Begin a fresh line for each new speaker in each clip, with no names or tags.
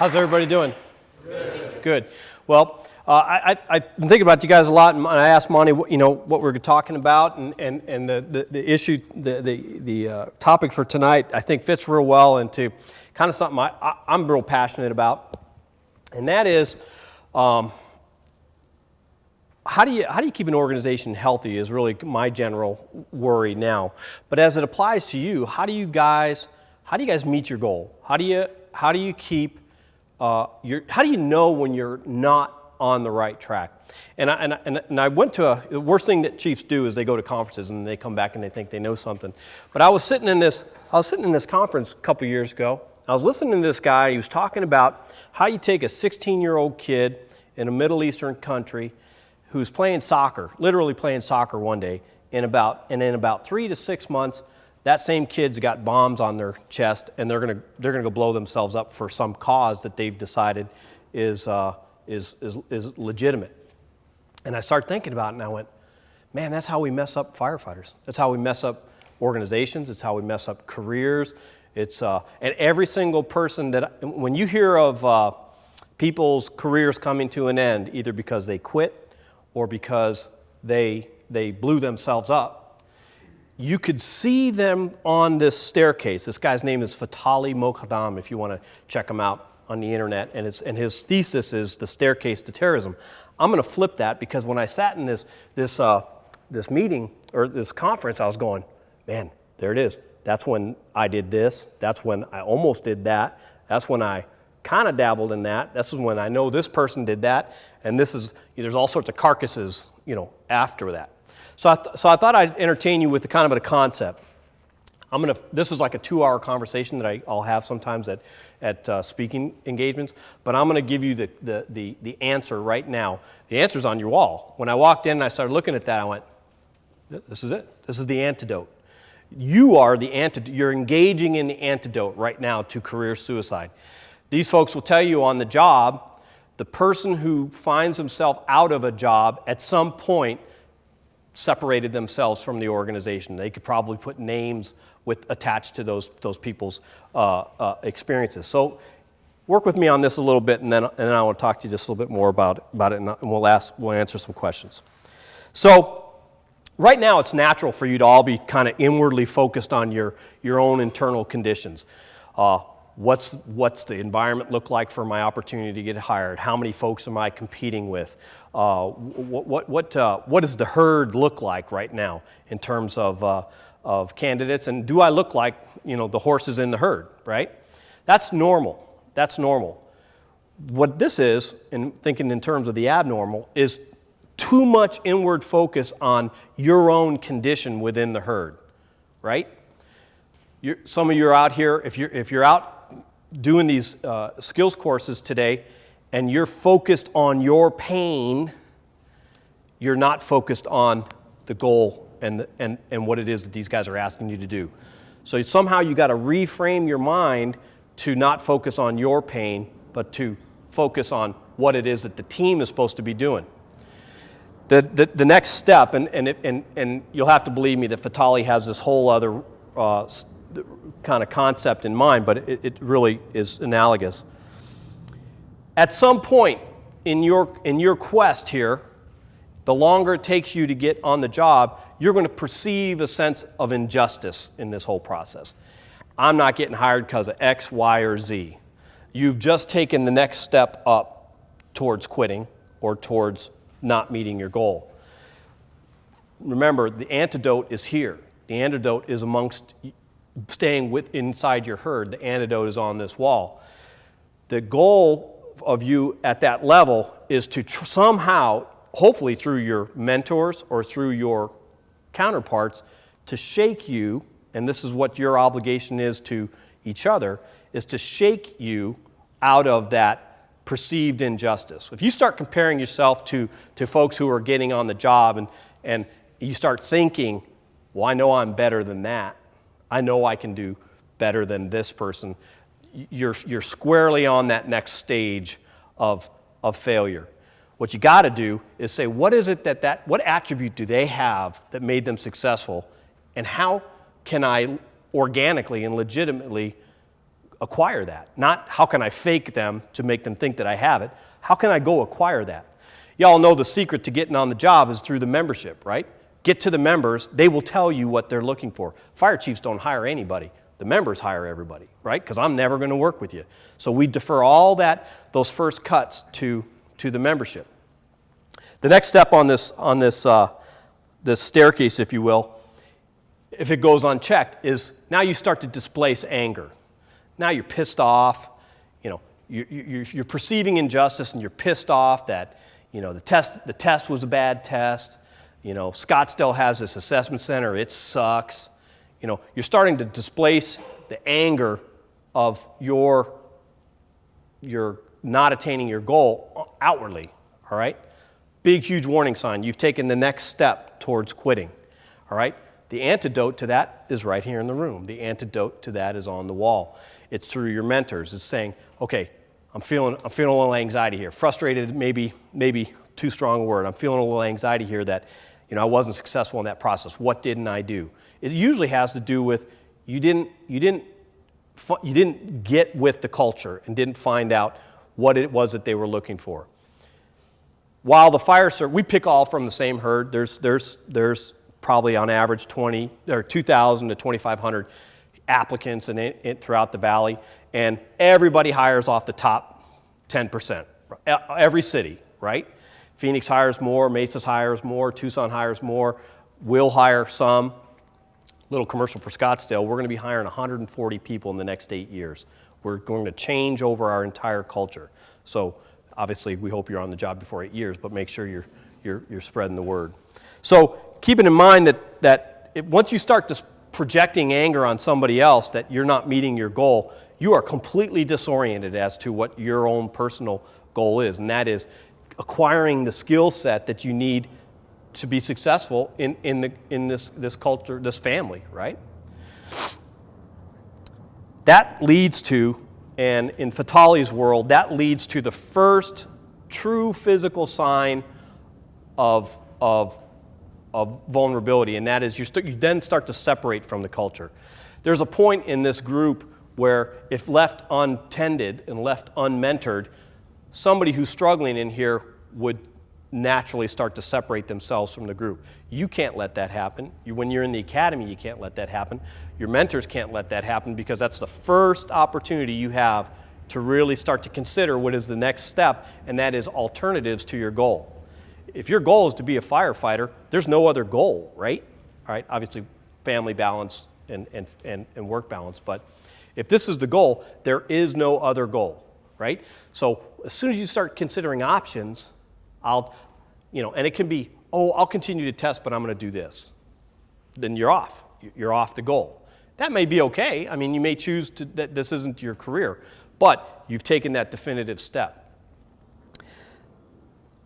How's everybody doing? Good. Good. Well, I've been thinking about you guys a lot, and I asked Monty, what we're talking about, and the issue, the topic for tonight, I think fits real well into kind of something I'm real passionate about, and that is, how do you keep an organization healthy is really my general worry now. But as it applies to you, how do you guys meet your goal? How do you keep how do you know when you're not on the right track? And I went to the worst thing that chiefs do is they go to conferences and they come back and they think they know something. But I was sitting in this conference a couple years ago. I was listening to this guy. He was talking about how you take a 16-year-old kid in a Middle Eastern country who's playing soccer, literally playing soccer one day, and in about 3 to 6 months, that same kid's got bombs on their chest, and they're gonna go blow themselves up for some cause that they've decided is legitimate. And I started thinking about it, and I went, man, that's how we mess up firefighters. That's how we mess up organizations. It's how we mess up careers. It's and every single person when you hear of people's careers coming to an end, either because they quit or because they blew themselves up, you could see them on this staircase. This guy's name is Fatali Moghadam, if you want to check him out on the internet, and his thesis is The Staircase to Terrorism. I'm going to flip that because when I sat in this meeting or this conference, I was going, man, there it is. That's when I did this. That's when I almost did that. That's when I kind of dabbled in that. This is when I know this person did that, and there's all sorts of carcasses, after that. So I thought I'd entertain you with a concept. This is like a 2-hour conversation that I'll have sometimes at speaking engagements, but I'm going to give you the answer right now. The answer's on your wall. When I walked in and I started looking at that, I went, this is it. This is the antidote. You are the antidote. You're engaging in the antidote right now to career suicide. These folks will tell you on the job, the person who finds himself out of a job at some point separated themselves from the organization. They could probably put names attached to those people's experiences. So work with me on this a little bit, and then I want to talk to you just a little bit more about it, and we'll answer some questions. So right now it's natural for you to all be kind of inwardly focused on your own internal conditions. What's the environment look like for my opportunity to get hired? How many folks am I competing with? What does the herd look like right now in terms of candidates? And do I look like the horses in the herd? Right? That's normal. That's normal. What this is, and thinking in terms of the abnormal, is too much inward focus on your own condition within the herd. Right? Some of you are out here. If you're out doing these skills courses today and you're focused on your pain, you're not focused on the goal and what it is that these guys are asking you to do. So somehow you got to reframe your mind to not focus on your pain, but to focus on what it is that the team is supposed to be doing. The next step, and you'll have to believe me that Fatali has this whole other kind of concept in mind, but it really is analogous. At some point in your quest here, the longer it takes you to get on the job, you're going to perceive a sense of injustice in this whole process. I'm not getting hired because of X, Y, or Z. You've just taken the next step up towards quitting or towards not meeting your goal. Remember, the antidote is here. The antidote is amongst staying inside your herd. The antidote is on this wall. The goal of you at that level is to somehow, hopefully through your mentors or through your counterparts, to shake you, and this is what your obligation is to each other, is to shake you out of that perceived injustice. If you start comparing yourself to folks who are getting on the job and you start thinking, well, I know I'm better than that, I know I can do better than this person, you're squarely on that next stage of failure. What you got to do is say, what is it what attribute do they have that made them successful, and how can I organically and legitimately acquire that. Not how can I fake them to make them think that I have it. How can I go acquire that? Y'all know the secret to getting on the job is through the membership, right? Get to the members. They will tell you what they're looking for. Fire chiefs don't hire anybody. The members hire everybody, right? Because I'm never going to work with you. So we defer all those first cuts to the membership. The next step on this staircase, if you will, if it goes unchecked, is now you start to displace anger. Now you're pissed off. You're perceiving injustice, and you're pissed off that the test was a bad test. Scottsdale has this assessment center. It sucks. You're starting to displace the anger of your not attaining your goal outwardly, all right? Big, huge warning sign. You've taken the next step towards quitting, all right? The antidote to that is right here in the room. The antidote to that is on the wall. It's through your mentors. It's saying, okay, I'm feeling a little anxiety here. Frustrated, maybe too strong a word. I'm feeling a little anxiety here that, I wasn't successful in that process. What didn't I do? It usually has to do with you didn't get with the culture and didn't find out what it was that they were looking for. While the fire service, we pick all from the same herd. There's probably on average 2,000 to 2,500 applicants throughout the valley, and everybody hires off the top 10%. Every city, right? Phoenix hires more, Mesa hires more, Tucson hires more, we'll hire some. Little commercial for Scottsdale, we're going to be hiring 140 people in the next 8 years. We're going to change over our entire culture. So obviously we hope you're on the job before 8 years, but make sure you're spreading the word. So keeping in mind that once you start projecting anger on somebody else that you're not meeting your goal, you are completely disoriented as to what your own personal goal is, and that is acquiring the skill set that you need to be successful in this culture, this family, right? That leads to, and in Fatali's world, that leads to the first true physical sign of vulnerability, and that is you then start to separate from the culture. There's a point in this group where if left untended and left unmentored, somebody who's struggling in here would naturally start to separate themselves from the group. You can't let that happen. When you're in the academy, you can't let that happen. Your mentors can't let that happen, because that's the first opportunity you have to really start to consider what is the next step, and that is alternatives to your goal. If your goal is to be a firefighter, there's no other goal, right? All right, obviously family balance and work balance, but if this is the goal, there is no other goal, right? So as soon as you start considering options, and it can be, I'll continue to test, but I'm going to do this. Then you're off. You're off the goal. That may be okay. I mean, you may choose that this isn't your career, but you've taken that definitive step.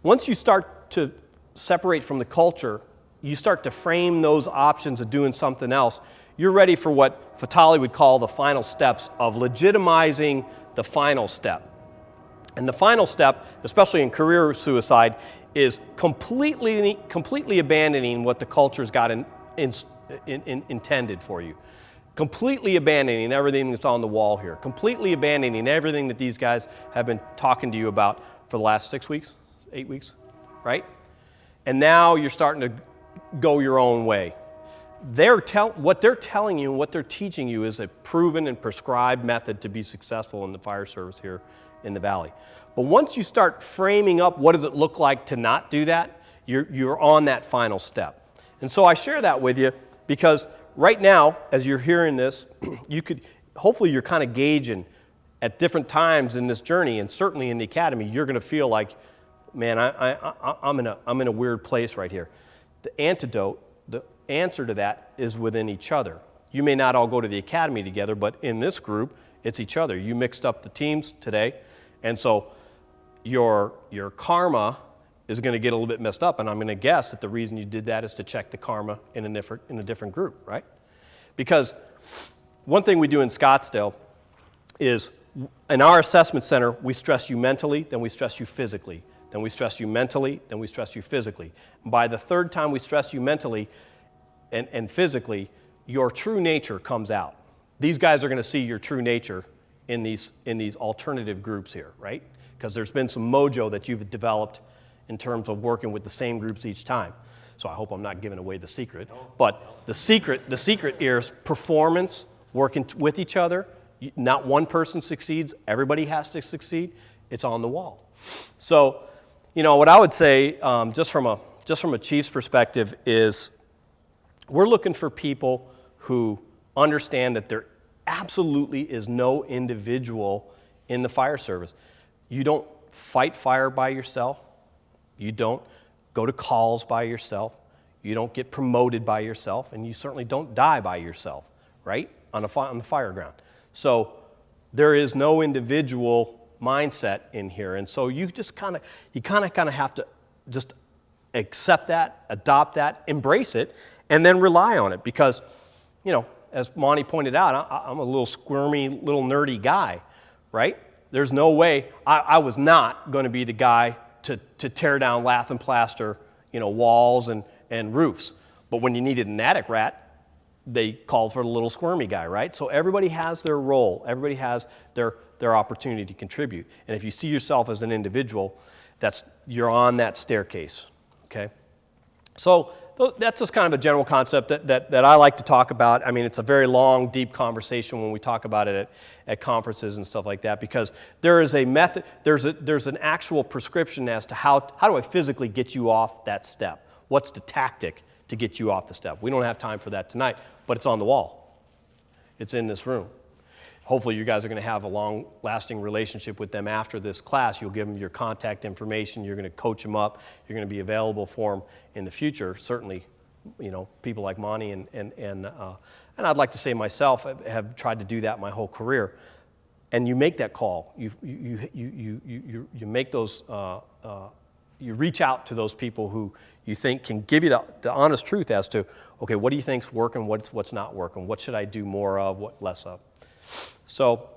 Once you start to separate from the culture, you start to frame those options of doing something else, you're ready for what Fatali would call the final steps of legitimizing the final step. And the final step, especially in career suicide, is completely abandoning what the culture's got intended for you. Completely abandoning everything that's on the wall here. Completely abandoning everything that these guys have been talking to you about for the last 6 weeks, 8 weeks, right? And now you're starting to go your own way. What they're telling you and what they're teaching you is a proven and prescribed method to be successful in the fire service here in the valley. But once you start framing up what does it look like to not do that, you're on that final step. And so I share that with you because right now, as you're hearing this, hopefully you're kind of gauging at different times in this journey, and certainly in the academy, you're going to feel like, man, I'm in a weird place right here. The antidote, the answer to that is within each other. You may not all go to the academy together, but in this group, it's each other. You mixed up the teams today, and so your karma is going to get a little bit messed up, and I'm going to guess that the reason you did that is to check the karma in a different group, right? Because one thing we do in Scottsdale is in our assessment center, we stress you mentally, then we stress you physically, then we stress you mentally, then we stress you physically. And by the third time we stress you mentally and physically, your true nature comes out. These guys are going to see your true nature in these alternative groups here, right? Because there's been some mojo that you've developed in terms of working with the same groups each time. So I hope I'm not giving away the secret. But the secret is performance, working with each other. Not one person succeeds, everybody has to succeed. It's on the wall. So, what I would say, just from a chief's perspective, is we're looking for people who understand that there absolutely is no individual in the fire service. You don't fight fire by yourself. You don't go to calls by yourself. You don't get promoted by yourself, and you certainly don't die by yourself, right, on the fire ground. So there is no individual mindset in here, and so you just kind of have to just accept that, adopt that, embrace it, and then rely on it. Because, as Monty pointed out, I'm a little squirmy, little nerdy guy, right? There's no way I was not going to be the guy to tear down lath and plaster, walls and roofs. But when you needed an attic rat, they called for the little squirmy guy, right? So everybody has their role. Everybody has their opportunity to contribute. And if you see yourself as an individual, you're on that staircase, okay? So that's just kind of a general concept that I like to talk about. I mean, it's a very long, deep conversation when we talk about it at conferences and stuff like that, because there is a method, there's an actual prescription as to how do I physically get you off that step? What's the tactic to get you off the step? We don't have time for that tonight, but it's on the wall. It's in this room. Hopefully you guys are going to have a long-lasting relationship with them after this class. You'll give them your contact information. You're going to coach them up. You're going to be available for them in the future. Certainly, people like Monty and I'd like to say myself have tried to do that my whole career. And you make that call. You make those. You reach out to those people who you think can give you the honest truth as to, okay, what do you think's working? What's not working? What should I do more of? What less of? So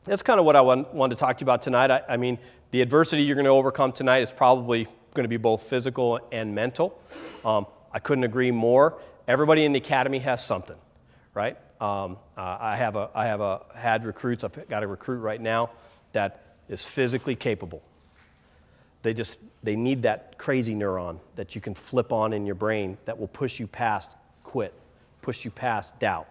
that's kind of what I wanted to talk to you about tonight. I mean, the adversity you're going to overcome tonight is probably going to be both physical and mental. I couldn't agree more. Everybody in the academy has something, right? I have had recruits. I've got a recruit right now that is physically capable. They need that crazy neuron that you can flip on in your brain that will push you past quit, push you past doubt.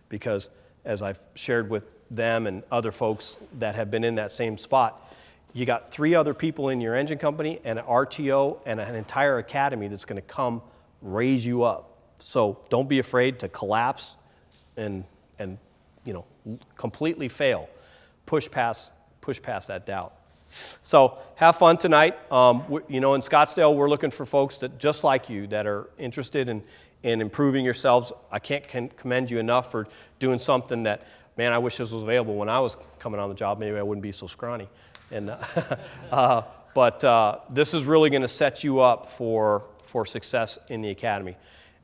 Because as I've shared with them and other folks that have been in that same spot, you got 3 other people in your engine company and an RTO and an entire academy that's going to come raise you up. So don't be afraid to collapse and completely fail. Push past that doubt. So have fun tonight. In Scottsdale, we're looking for folks that just like you that are interested in improving yourselves. I can't commend you enough for doing something that, man, I wish this was available when I was coming on the job. Maybe I wouldn't be so scrawny. But this is really going to set you up for success in the academy.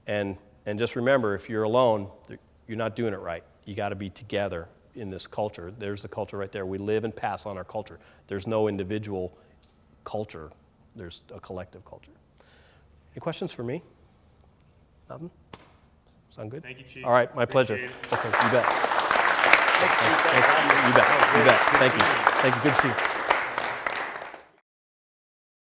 And just remember, if you're alone, you're not doing it right. You got to be together in this culture. There's the culture right there. We live and pass on our culture. There's no individual culture. There's a collective culture. Any questions for me? Nothing? Sound good?
Thank you, Chief.
All right, my pleasure.
Appreciate it.
Okay, you bet.
Thanks, Chief.
You bet. Thank you. Thank you. Good to see you.